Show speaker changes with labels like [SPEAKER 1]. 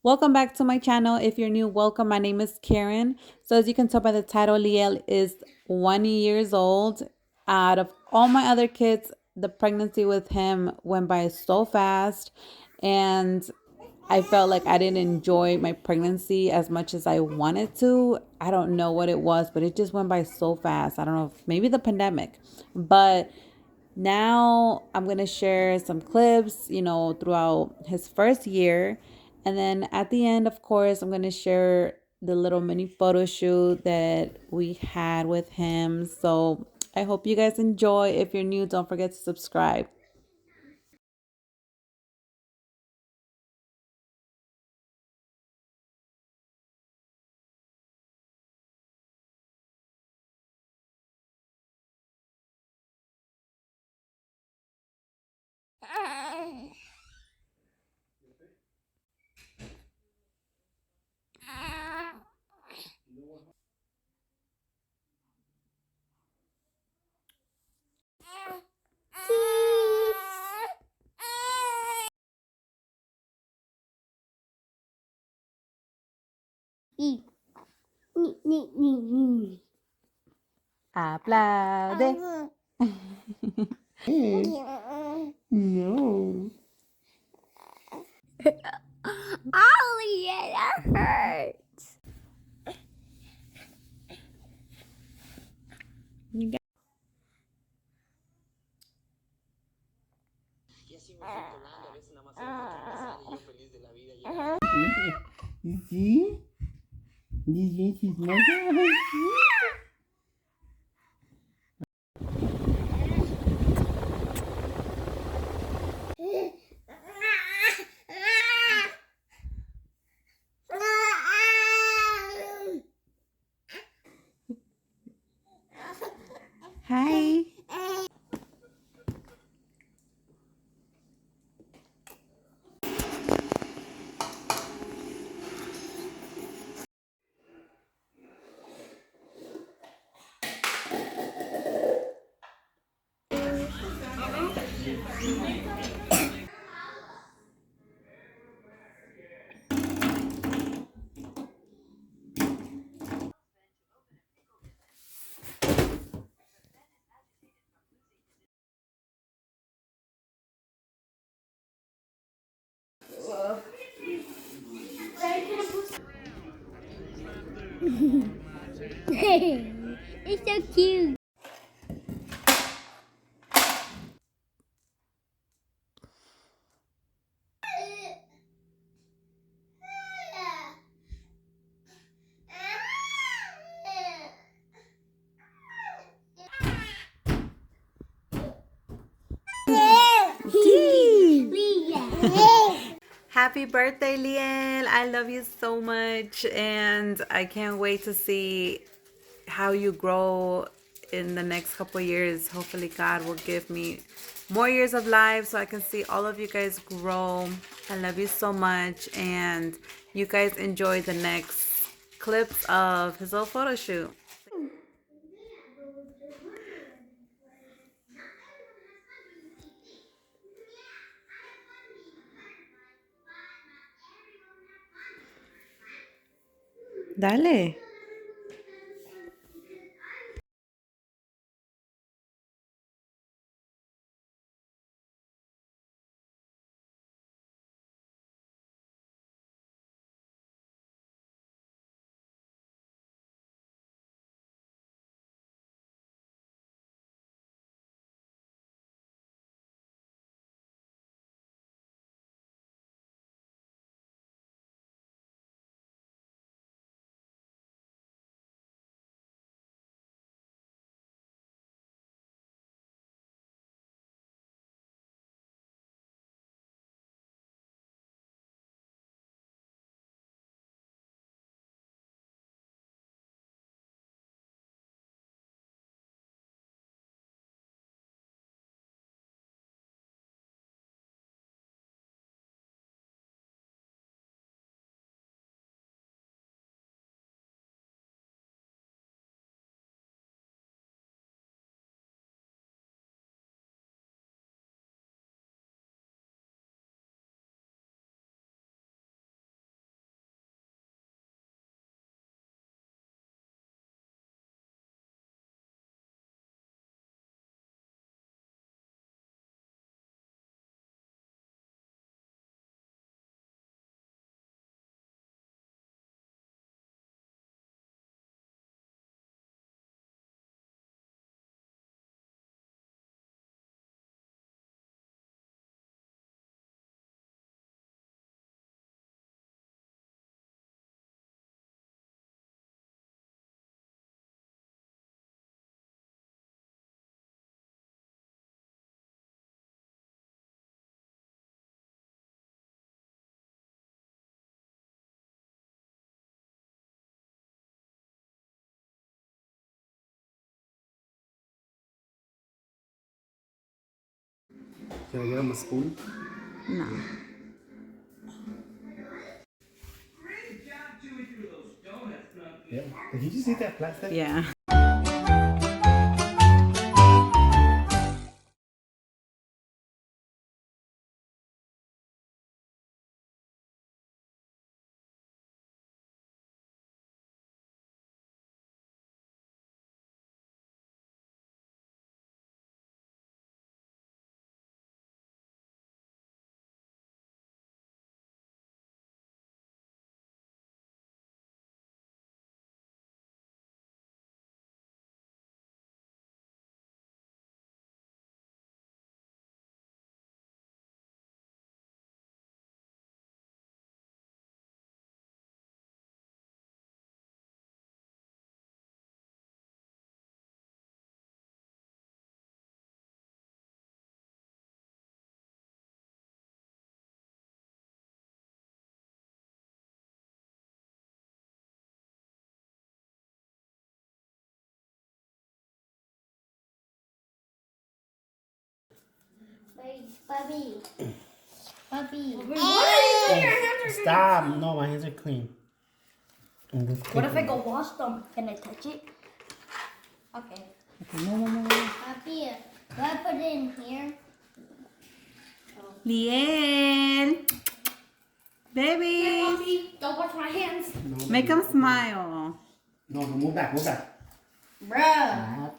[SPEAKER 1] Welcome back to my channel. If you're new, welcome. My name is Karen. So as you can tell by the title, Liel is 1 years old. Out of all my other kids, the pregnancy with him went by so fast, and I felt like I didn't enjoy my pregnancy as much as I wanted to. I don't know what it was, but it just went by so fast. I don't know if maybe the pandemic, but now I'm going to share some clips, throughout his first year. And then at the end, of course, I'm going to share the little mini photo shoot that we had with him. So I hope you guys enjoy. If you're new, don't forget to subscribe. Aplaude.
[SPEAKER 2] No. Oh, yeah, that hurts. You see? This is his mother.
[SPEAKER 1] Hi.
[SPEAKER 2] It's so cute.
[SPEAKER 1] Happy birthday, Liel. I love you so much. And I can't wait to see how you grow in the next couple of years. Hopefully, God will give me more years of life so I can see all of you guys grow. I love you so much. And you guys enjoy the next clips of his little photo shoot. Dale.
[SPEAKER 3] Can I get him a spoon?
[SPEAKER 1] No.
[SPEAKER 3] Yeah. Did he just eat that plastic?
[SPEAKER 1] Yeah.
[SPEAKER 2] Bubby. Bubby.
[SPEAKER 3] Stop. No, my hands are clean.
[SPEAKER 2] What if I go wash them? Can I touch it? Okay. Bubby, do I put it in here?
[SPEAKER 1] Liel. Baby.
[SPEAKER 2] Don't wash my hands.
[SPEAKER 3] No,
[SPEAKER 1] Make him smile.
[SPEAKER 3] No, move back, move back.
[SPEAKER 2] Bruh.